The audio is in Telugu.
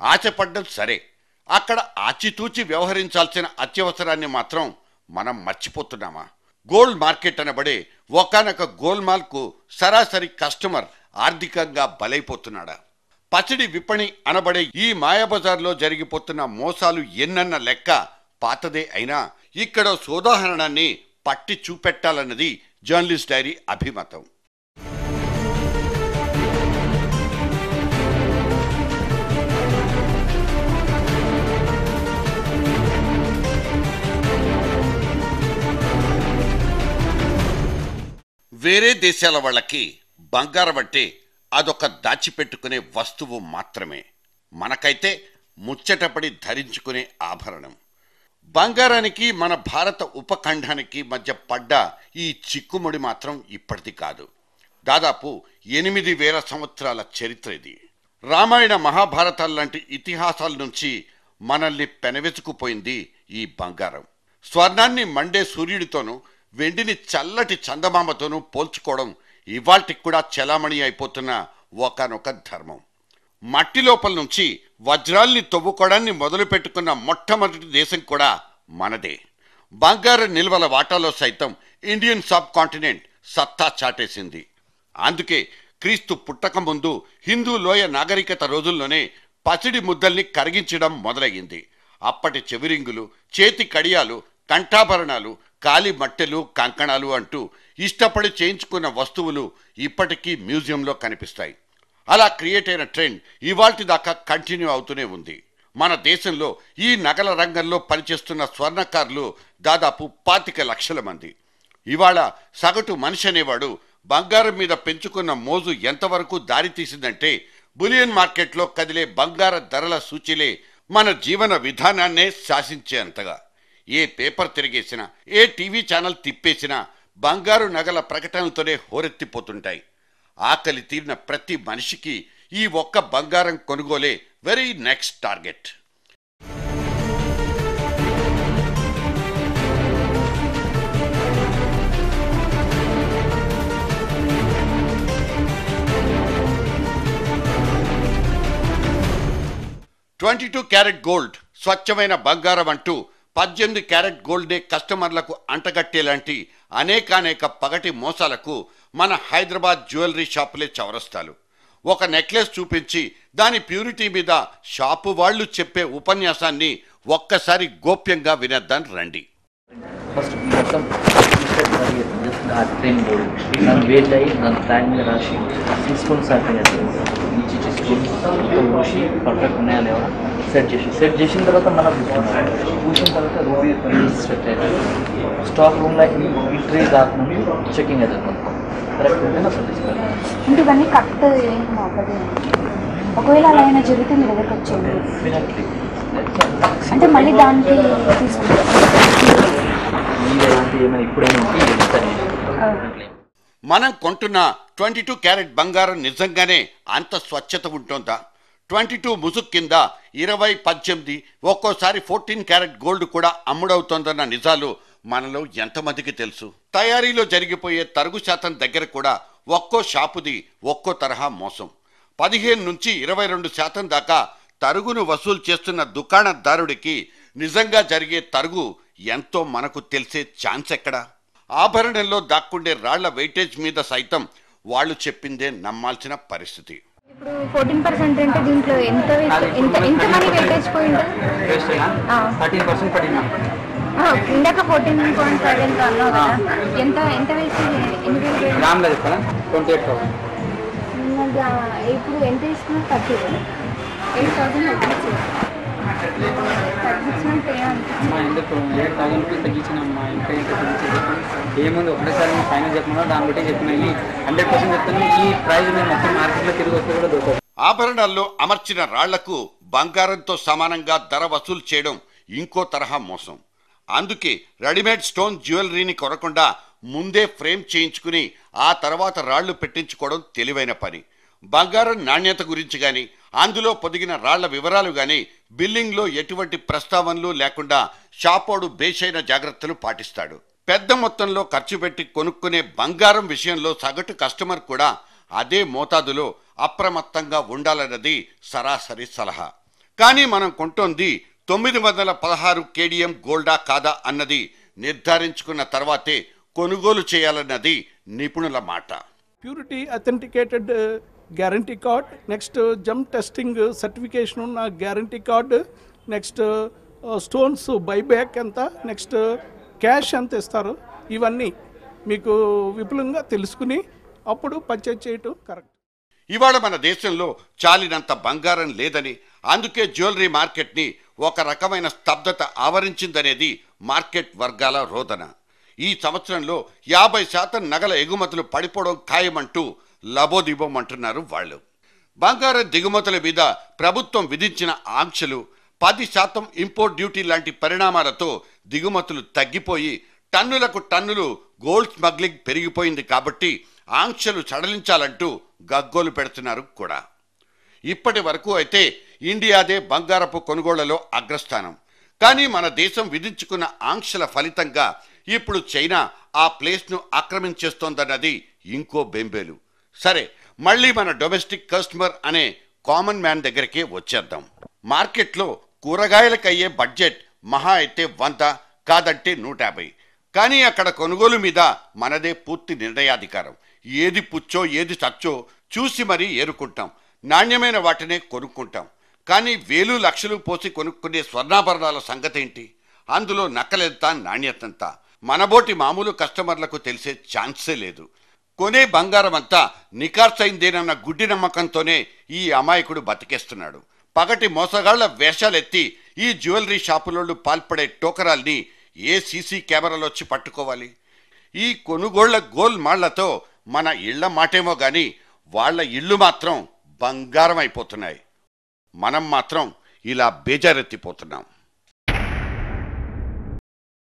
ఆశపడ్డం సరే, అక్కడ ఆచితూచి వ్యవహరించాల్సిన అత్యవసరాన్ని మాత్రం మనం మర్చిపోతున్నామా? గోల్డ్ మార్కెట్ అనబడే ఒకానొక గోల్మాల్కు సరాసరి కస్టమర్ ఆర్థికంగా బలైపోతున్నాడా? పసిడి విపణి అనబడే ఈ మాయాబజార్లో జరిగిపోతున్న మోసాలు ఎన్నన్న లెక్క పాతదే అయినా ఇక్కడ సోదాహరణాన్ని పట్టి చూపెట్టాలన్నది జర్నలిస్ట్ డైరీ అభిమతం. వేరే దేశాల వాళ్ళకి బంగారం అంటే అదొక దాచిపెట్టుకునే వస్తువు మాత్రమే. మనకైతే ముచ్చటపడి ధరించుకునే ఆభరణం. బంగారానికి మన భారత ఉపఖండానికి మధ్య పడ్డ ఈ చిక్కుముడి మాత్రం ఇప్పటిది కాదు. దాదాపు 8000 సంవత్సరాల చరిత్ర ఇది. రామాయణ మహాభారతాల లాంటి ఇతిహాసాల నుంచి మనల్ని పెనవెచుకుపోయింది ఈ బంగారం. స్వర్ణాన్ని మండే సూర్యుడితోనూ వెండిని చల్లటి చందమామతోనూ పోల్చుకోవడం ఇవాల్టికి కూడా చలామణి అయిపోతున్న ఒకానొక ధర్మం. మట్టి లోపల నుంచి వజ్రాల్ని తవ్వుకోవడాన్ని మొదలుపెట్టుకున్న మొట్టమొదటి దేశం కూడా మనదే. బంగారు నిల్వల వాటాలో సైతం ఇండియన్ సబ్ కాంటినెంట్ సత్తా చాటేసింది. అందుకే క్రీస్తు పుట్టక ముందు హిందూ లోయ నాగరికత రోజుల్లోనే పసిడి ముద్దల్ని కరిగించడం మొదలయ్యింది. అప్పటి చెవిరింగులు, చేతి కడియాలు, కంఠాభరణాలు, కాలి మట్టెలు, కంకణాలు అంటూ ఇష్టపడి చేయించుకున్న వస్తువులు ఇప్పటికీ మ్యూజియంలో కనిపిస్తాయి. అలా క్రియేట్ అయిన ట్రెండ్ ఇవాల్టి దాకా కంటిన్యూ అవుతూనే ఉంది. మన దేశంలో ఈ నగల రంగంలో పనిచేస్తున్న స్వర్ణకారులు దాదాపు 25 లక్షల మంది. ఇవాళ సగటు మనిషి అనేవాడు బంగారం మీద పెంచుకున్న మోజు ఎంతవరకు దారి తీసిందంటే బులియన్ మార్కెట్లో కదిలే బంగార ధరల సూచీలే మన జీవన విధానాన్నే శాసించేంతగా. ఏ పేపర్ తిరిగేసినా, ఏ టీవీ ఛానల్ తిప్పేసినా బంగారు నగల ప్రకటనలతోనే హోరెత్తిపోతుంటాయి. ఆకలి తీరిన ప్రతి మనిషికి ఈ ఒక్క బంగారం కొనుగోలే very next target. "22 carat gold, స్వచ్ఛమైన బంగారం" అంటూ 18 క్యారెట్ గోల్డే కస్టమర్లకు అంటగట్టేలాంటి అనేకానేక పగటి మోసాలకు మన హైదరాబాద్ జ్యువెలరీ షాపులే చౌరస్తాలు. ఒక నెక్లెస్ చూపించి దాని ప్యూరిటీ మీద షాపు వాళ్ళు చెప్పే ఉపన్యాసాన్ని ఒక్కసారి గోప్యంగా వినేద్దాం రండి. ఫస్ట్ మొత్తం జస్ట్ ట్రైన్ బోర్డు నన్ను వెయిట్ అయ్యి నన్ను ట్యాగ్ మీద రాసి తీసుకొని సరిపోయినట్టు నుంచి తీసుకొని మొత్తం పూసి పర్ఫెక్ట్ ఉన్నాయా లేవా సెట్ చేసిన తర్వాత మనం తీసుకున్నాం. పూసిన తర్వాత రూబీ సెట్ అయ్యారు. స్టాక్ రూమ్లో ఎంట్రీ కాకముందు చెకింగ్ అవుతుంది మొత్తం కరెక్ట్ ఉంటే అసలు తీసుకోవాలి. అంటే ఇవన్నీ కరెక్ట్ ఏంటి అవ్వదు. ఒకవేళ అలా అయినా జరిగితే మీ దగ్గరకు వచ్చేది డెఫినెట్లీ అంటే మళ్ళీ దానికి తీసుకుంటాం. మనం కొంటున్న 22 క్యారెట్ బంగారం నిజంగానే అంత స్వచ్ఛత ఉంటుందా? 22 ముసుగు కింద 20, 18, ఒక్కోసారి 14 క్యారెట్ గోల్డ్ కూడా అమ్ముడవుతోందన్న నిజాలు మనలో ఎంతమందికి తెలుసు? తయారీలో జరిగిపోయే తరుగు శాతం దగ్గర కూడా ఒక్కో షాపుది ఒక్కో తరహా మోసం. 15 నుంచి 22% దాకా తరుగును వసూలు చేస్తున్న దుకాణదారుడికి నిజంగా జరిగే తరుగు ఎంతో మనకు తెలిసే ఛాన్స్ ఎక్కడా? ఆభరణంలో దాక్కుండే రాళ్ల వెయిటేజ్ మీద సైతం వాళ్ళు చెప్పిందే నమ్మాల్సిన పరిస్థితి. ఇప్పుడు 14% అంటే దీంట్లో ఎంత మనీ వెయిటేజ్ పోయింది? ఇందాక 14.5 ఎంత అన్నావు కదా, ఎంత ఇప్పుడు ఎంత తీసుకున్నా 38,000 ఏముంది ఒకటేసారి నేను ఫైనల్ చెప్పమన్నా దాన్ని బట్టి చెప్పిన 100% చెప్తాను. ఈ ప్రైజ్ నేను మొత్తం మార్కెట్లో తిరిగి వస్తే కూడా దొరకదు. ఆభరణాల్లో అమర్చిన రాళ్లకు బంగారంతో సమానంగా ధర వసూలు చేయడం ఇంకో తరహా మోసం. అందుకే రెడీమేడ్ స్టోన్ జ్యువెలరీని కొనకుండా ముందే ఫ్రేమ్ చేయించుకుని ఆ తర్వాత రాళ్లు పెట్టించుకోవడం తెలివైన పని. బంగారం నాణ్యత గురించి కానీ అందులో పొదిగిన రాళ్ల వివరాలు కానీ బిల్లింగ్లో ఎటువంటి ప్రస్తావనలు లేకుండా షాపోడు బేషైన జాగ్రత్తలు పాటిస్తాడు. పెద్ద మొత్తంలో ఖర్చు పెట్టి కొనుక్కునే బంగారం విషయంలో సగటు కస్టమర్ కూడా అదే మోతాదులో అప్రమత్తంగా ఉండాలన్నది సరాసరి సలహా. కానీ మనం కొంటోంది 916 కేడిఎం గోల్డా కాదా అన్నది నిర్ధారించుకున్న తర్వాతే కొనుగోలు చేయాలన్నది నిపుణుల మాట. Purity authenticated guarantee card, next జమ్ టెస్టింగ్ సర్టిఫికేషన్ ఉన్న guarantee card, next stones buyback ఎంత, నెక్స్ట్ క్యాష్ ఎంత ఇస్తారు, ఇవన్నీ మీకు విపులంగా తెలుసుకుని అప్పుడు పర్చేజ్ చేయటం కరెక్ట్. ఇవాళ మన దేశంలో చాలినంత బంగారం లేదని, అందుకే జ్యువెలరీ మార్కెట్ని ఒక రకమైన స్తబ్దత ఆవరించిందనేది మార్కెట్ వర్గాల రోదన. ఈ సంవత్సరంలో 50% నగల ఎగుమతులు పడిపోవడం ఖాయమంటూ లబోదిబోమంటున్నారు వాళ్ళు. బంగారం దిగుమతుల మీద ప్రభుత్వం విధించిన ఆంక్షలు, 10% ఇంపోర్ట్ డ్యూటీ లాంటి పరిణామాలతో దిగుమతులు తగ్గిపోయి టన్నులకు టన్నులు గోల్డ్ స్మగ్లింగ్ పెరిగిపోయింది. కాబట్టి ఆంక్షలు సడలించాలంటూ గగ్గోలు పెడుతున్నారు కూడా. ఇప్పటి వరకు అయితే ఇండియాదే బంగారపు కొనుగోళ్లలో అగ్రస్థానం. కానీ మన దేశం విధించుకున్న ఆంక్షల ఫలితంగా ఇప్పుడు చైనా ఆ ప్లేస్ను ఆక్రమించేస్తోందన్నది ఇంకో బెంబేలు. సరే, మళ్ళీ మన డొమెస్టిక్ కస్టమర్ అనే కామన్ మ్యాన్ దగ్గరికే వచ్చేద్దాం. మార్కెట్లో కూరగాయలకయ్యే బడ్జెట్ మహా అయితే 100, కాదంటే 150. కానీ అక్కడ కొనుగోలు మీద మనదే పూర్తి నిర్ణయాధికారం. ఏది పుచ్చో ఏది చచ్చో చూసి మరీ ఏరుకుంటాం. నాణ్యమైన వాటినే కొనుక్కుంటాం. కానీ వేలు లక్షలు పోసి కొనుక్కునే స్వర్ణాభరణాల సంగతి ఏంటి? అందులో నకలెంత, నాణ్యతంత మనబోటి మామూలు కస్టమర్లకు తెలిసే ఛాన్సే లేదు. కొనే బంగారం అంతా నికార్సైందేనన్న గుడ్డి నమ్మకంతోనే ఈ అమాయకుడు బతికేస్తున్నాడు. పగటి మోసగాళ్ల వేషాలెత్తి ఈ జ్యువెలరీ షాపులోళ్ళు పాల్పడే టోకరాల్ని ఏ సీసీ కెమెరాలొచ్చి పట్టుకోవాలి? ఈ కొనుగోళ్ల గోల్ మాళ్లతో మన ఇళ్ల మాటేమో గాని వాళ్ళ ఇళ్ళు మాత్రం బంగారం అయిపోతున్నాయి. మనం మాత్రం ఇలా బేజారెత్తిపోతున్నాం.